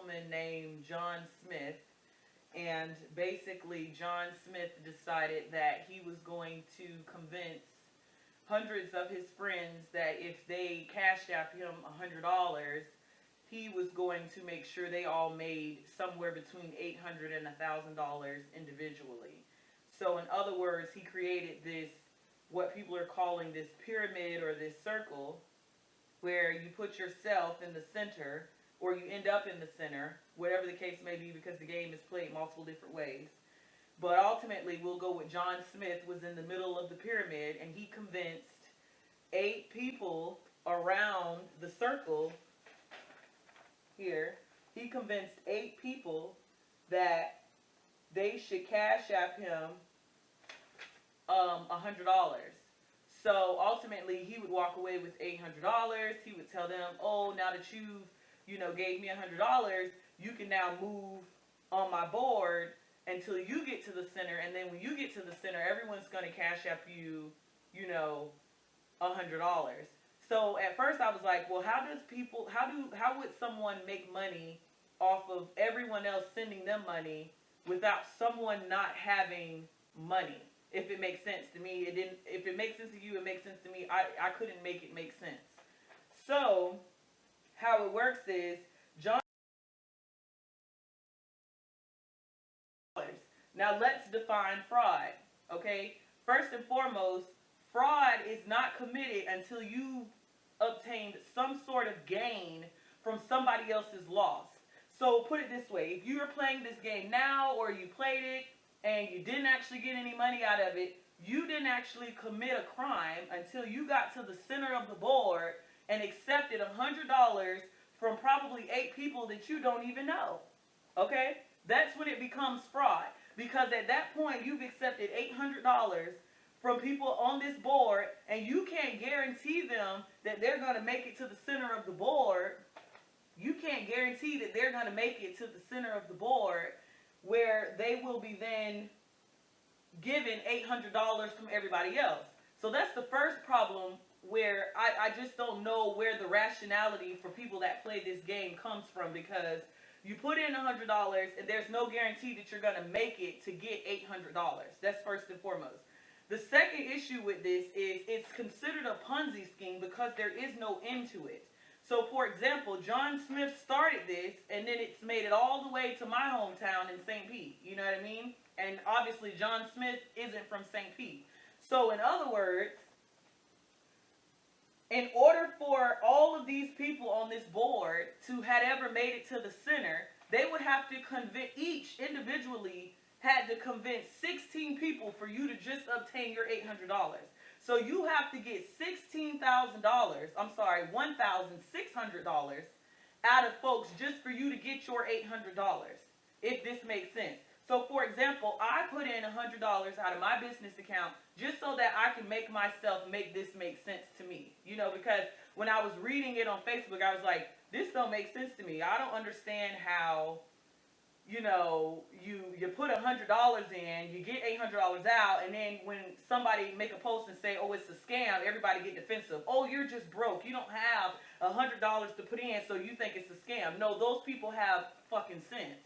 Gentleman named John Smith, and basically John Smith decided that he was going to convince hundreds of his friends that if they cashed out him $100, he was going to make sure they all made somewhere between $800 and $1,000 individually. So, in other words, he created this, what people are calling this pyramid or this circle, where you put yourself in the center, or you end up in the center, whatever the case may be, because the game is played multiple different ways. But ultimately, we'll go with John Smith was in the middle of the pyramid, and he convinced 8 people around the circle here. He convinced 8 people that they should cash app him $100. So ultimately, he would walk away with $800. He would tell them, "Oh, now that you've gave me $100, you can now move on my board until you get to the center, and then when you get to the center, everyone's going to cash app you, you know, $100." So at first I was like, well, how would someone make money off of everyone else sending them money without someone not having money? If it makes sense to me, it didn't. If it makes sense to you, it makes sense to me. I couldn't make it make sense. So how it works is John. Now let's define fraud. Okay, first and foremost, fraud is not committed until you obtained some sort of gain from somebody else's loss. So put it this way: if you are playing this game now, or you played it and you didn't actually get any money out of it, you didn't actually commit a crime until you got to the center of the board and accepted $100 from probably 8 people that you don't even know. Okay? That's when it becomes fraud. Because at that point, you've accepted $800 from people on this board, and you can't guarantee them that they're going to make it to the center of the board. You can't guarantee that they're going to make it to the center of the board where they will be then given $800 from everybody else. So that's the first problem, where I just don't know where the rationality for people that play this game comes from, because you put in $100 and there's no guarantee that you're going to make it to get $800. That's first and foremost. The second issue with this is it's considered a Ponzi scheme because there is no end to it. So, for example, John Smith started this, and then it's made it all the way to my hometown in St. Pete. You know what I mean? And obviously, John Smith isn't from St. Pete. So, in other words, in order for all of these people on this board to had ever made it to the center, they would have to convince, each individually had to convince 16 people for you to just obtain your $800. So you have to get $1,600 out of folks just for you to get your $800, if this makes sense. So, for example, I put in $100 out of my business account just so that I can make myself make this make sense to me. Because when I was reading it on Facebook, I was like, this don't make sense to me. I don't understand how, you put $100 in, you get $800 out, and then when somebody make a post and say, oh, it's a scam, everybody get defensive. Oh, you're just broke. You don't have $100 to put in, so you think it's a scam. No, those people have fucking sense.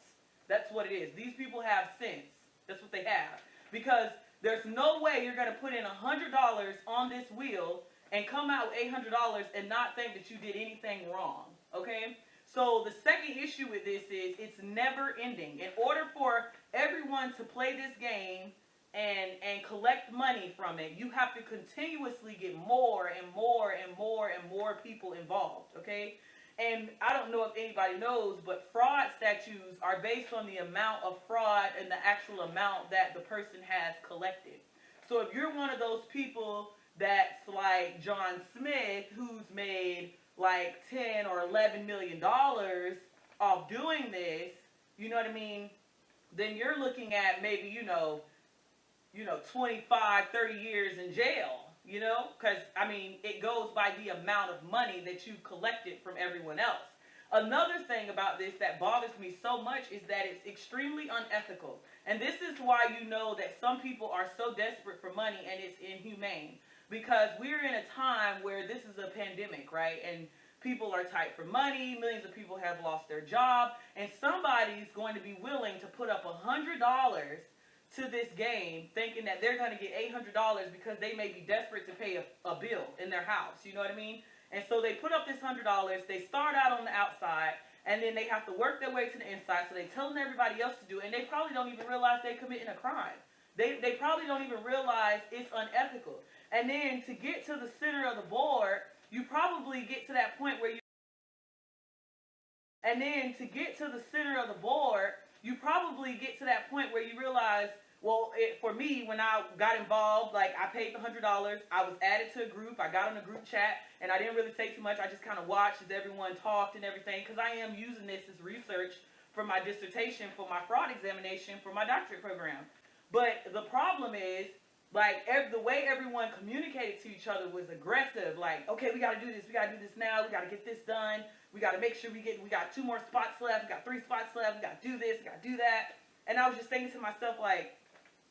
That's what it is. These people have sense. That's what they have. Because there's no way you're going to put in $100 on this wheel and come out with $800 and not think that you did anything wrong. Okay? So the second issue with this is it's never ending. In order for everyone to play this game and collect money from it, you have to continuously get more and more and more and more people involved. Okay? And I don't know if anybody knows, but fraud statutes are based on the amount of fraud and the actual amount that the person has collected. So if you're one of those people that's like John Smith, who's made like 10 or 11 million dollars off doing this, you know what I mean? Then you're looking at maybe 25, 30 years in jail. Because, it goes by the amount of money that you collected from everyone else. Another thing about this that bothers me so much is that it's extremely unethical. And this is why you know that some people are so desperate for money and it's inhumane. Because we're in a time where this is a pandemic, right? And people are tight for money, millions of people have lost their job, and somebody's going to be willing to put up $100 to this game thinking that they're going to get $800 because they may be desperate to pay a bill in their house, you know what I mean? And so they put up this $100, they start out on the outside, and then they have to work their way to the inside, so they're telling everybody else to do it, and they probably don't even realize they're committing a crime. They probably don't even realize it's unethical. And then to get to the center of the board, you probably get to that point where you realize, well, for me, when I got involved, like I paid the $100, I was added to a group, I got on a group chat, and I didn't really say too much. I just kind of watched as everyone talked and everything, because I am using this as research for my dissertation, for my fraud examination, for my doctorate program. But the problem is, like, the way everyone communicated to each other was aggressive. Like, okay, we got to do this. We got to do this now. We got to get this done. We got to make sure we got 2 more spots left. We got 3 spots left. We got to do this. We got to do that. And I was just thinking to myself, like,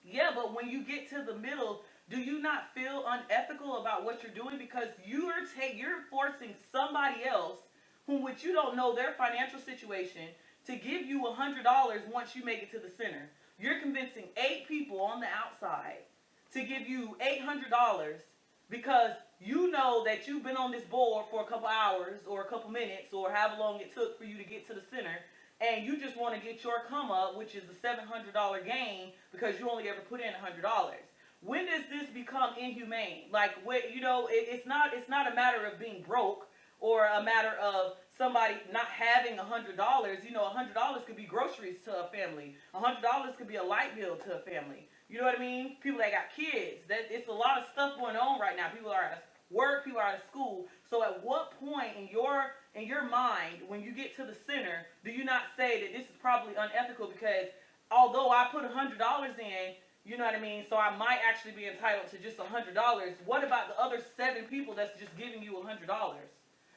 yeah, but when you get to the middle, do you not feel unethical about what you're doing? Because you're forcing somebody else, which you don't know their financial situation, to give you $100 once you make it to the center. You're convincing 8 people on the outside to give you $800 because you know that you've been on this board for a couple hours or a couple minutes or however long it took for you to get to the center, and you just want to get your come up, which is a $700 gain because you only ever put in $100. When does this become inhumane? Like, it's not a matter of being broke or a matter of somebody not having $100. You know, $100 could be groceries to a family. $100 could be a light bill to a family. You know what I mean? People that got kids. It's a lot of stuff going on right now. People are at work. People are out of school. So at what point in your mind, when you get to the center, do you not say that this is probably unethical? Because although I put $100 in, you know what I mean? So I might actually be entitled to just $100. What about the other 7 people that's just giving you $100?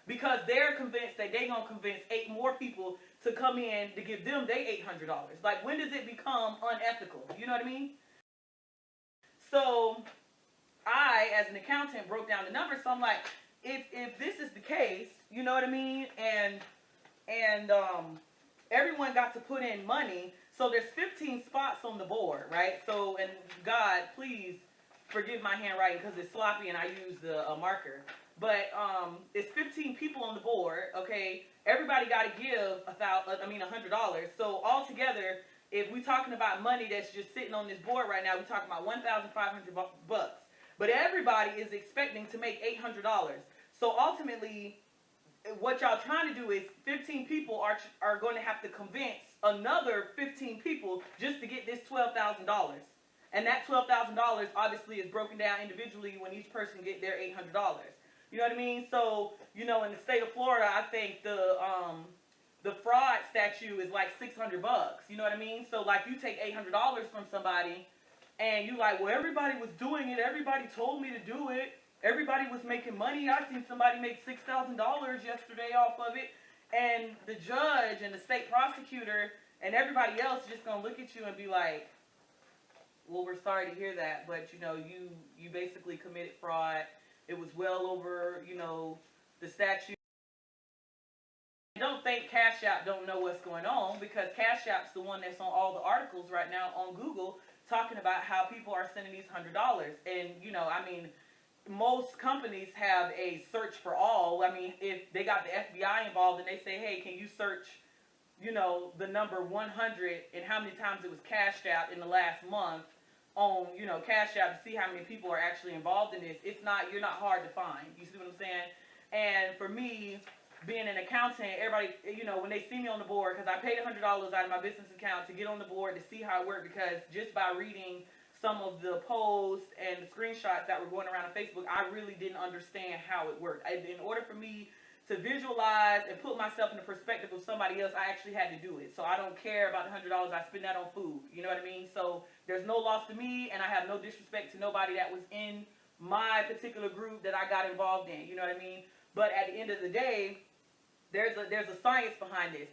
Because they're convinced that they're going to convince 8 more people to come in to give them their $800. Like, when does it become unethical? You know what I mean? So I, as an accountant, broke down the numbers. So I'm like, if this is the case, you know what I mean? And everyone got to put in money. So there's 15 spots on the board, right? So, and God, please forgive my handwriting because it's sloppy and I used a marker. But it's 15 people on the board, okay? Everybody got to give $100. So altogether, if we're talking about money that's just sitting on this board right now, we're talking about $1,500. But everybody is expecting to make $800. So ultimately, what y'all trying to do is 15 people are going to have to convince another 15 people just to get this $12,000. And that $12,000 obviously is broken down individually when each person get their $800. You know what I mean? So, you know, in the state of Florida, I think the fraud statute is like $600. You know what I mean? So, like, you take $800 from somebody, and you like, well, everybody was doing it. Everybody told me to do it. Everybody was making money. I seen somebody make $6,000 yesterday off of it. And the judge and the state prosecutor and everybody else just gonna look at you and be like, well, we're sorry to hear that, but you know, you basically committed fraud. It was well over, you know, the statute. I don't think CashApp don't know what's going on, because CashApp's the one that's on all the articles right now on Google talking about how people are sending these $100. And, you know, I mean, most companies have a search for all. I mean, if they got the FBI involved and they say, hey, can you search, you know, the number 100 and how many times it was cashed out in the last month on, you know, CashApp to see how many people are actually involved in this, you're not hard to find. You see what I'm saying? And for me, being an accountant, everybody, you know, when they see me on the board, because I paid $100 out of my business account to get on the board to see how it worked, because just by reading some of the posts and the screenshots that were going around on Facebook, I really didn't understand how it worked. In order for me to visualize and put myself in the perspective of somebody else, I actually had to do it. So I don't care about the $100. I spend that on food. You know what I mean? So there's no loss to me, and I have no disrespect to nobody that was in my particular group that I got involved in. You know what I mean? But at the end of the day, there's a science behind this.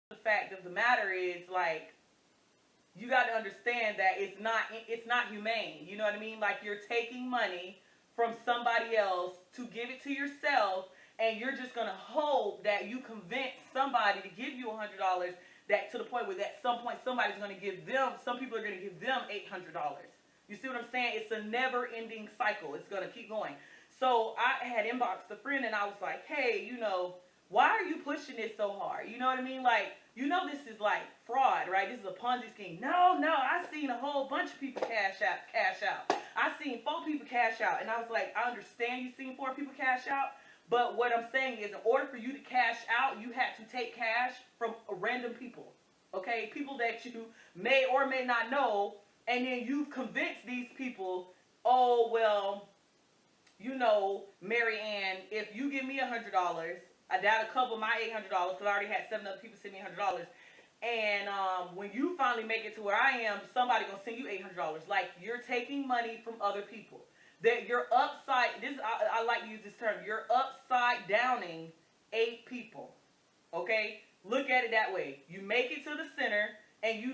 The fact of the matter is, like, you got to understand that it's not humane. You know what I mean? Like, you're taking money from somebody else to give it to yourself, and you're just gonna hope that you convince somebody to give you $100. That to the point where at some point somebody's gonna give them. Some people are gonna give them $800. You see what I'm saying? It's a never-ending cycle. It's gonna keep going. So I had inboxed a friend, and I was like, hey, why are you pushing this so hard? You know what I mean? Like, this is like fraud, right? This is a Ponzi scheme. No, I seen a whole bunch of people cash out. I seen 4 people cash out. And I was like, I understand you seen 4 people cash out, but what I'm saying is, in order for you to cash out, you had to take cash from random people, okay? People that you may or may not know, and then you've convinced these people, oh, well, Mary Ann, if you give me $100, that'll cover my $800 because I already had 7 other people send me $100. And when you finally make it to where I am, somebody gonna send you $800. Like, you're taking money from other people. That you're upside. I like to use this term. You're upside downing 8 people. Okay, look at it that way. You make it to the center, and you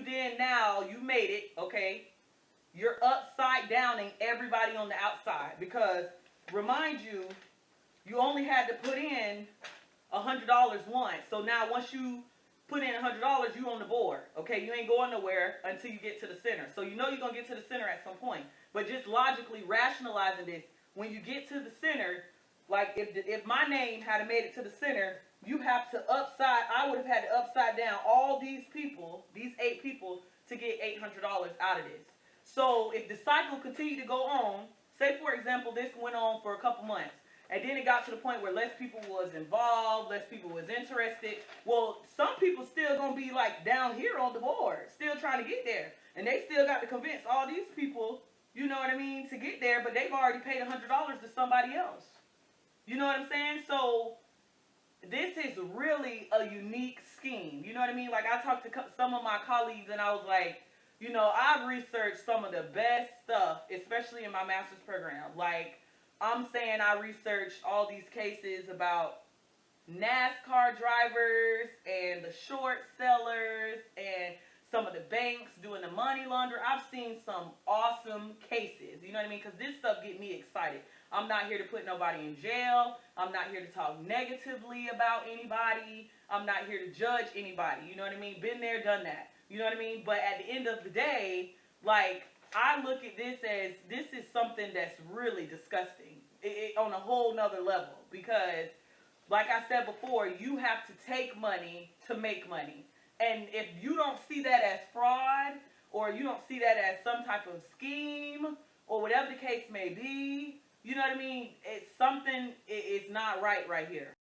made it. Okay, you're upside downing everybody on the outside because, remind you, you only had to put in $100 once. So now once you put in $100, you on the board. Okay, you ain't going nowhere until you get to the center. So you're gonna get to the center at some point. But just logically rationalizing this, when you get to the center, like if my name had made it to the center, you have to I would have had to upside down all these people, these 8 people, to get $800 out of this. So if the cycle continued to go on, say for example this went on for a couple months, and then it got to the point where less people was involved, less people was interested. Well, some people still gonna be like down here on the board, still trying to get there, and they still got to convince all these people, you know what I mean, to get there, but they've already paid $100 to somebody else. You know what I'm saying? So this is really a unique scheme. You know what I mean? Like, I talked to some of my colleagues, and I was like, I've researched some of the best stuff, especially in my master's program. Like, I'm saying I researched all these cases about NASCAR drivers and the short sellers and some of the banks doing the money laundering. I've seen some awesome cases, you know what I mean? Because this stuff get me excited. I'm not here to put nobody in jail. I'm not here to talk negatively about anybody. I'm not here to judge anybody, you know what I mean? Been there, done that, you know what I mean? But at the end of the day, like, I look at this as, this is something that's really disgusting on a whole nother level, because like I said before, you have to take money to make money. And if you don't see that as fraud, or you don't see that as some type of scheme, or whatever the case may be, you know what I mean? It's something is not right here.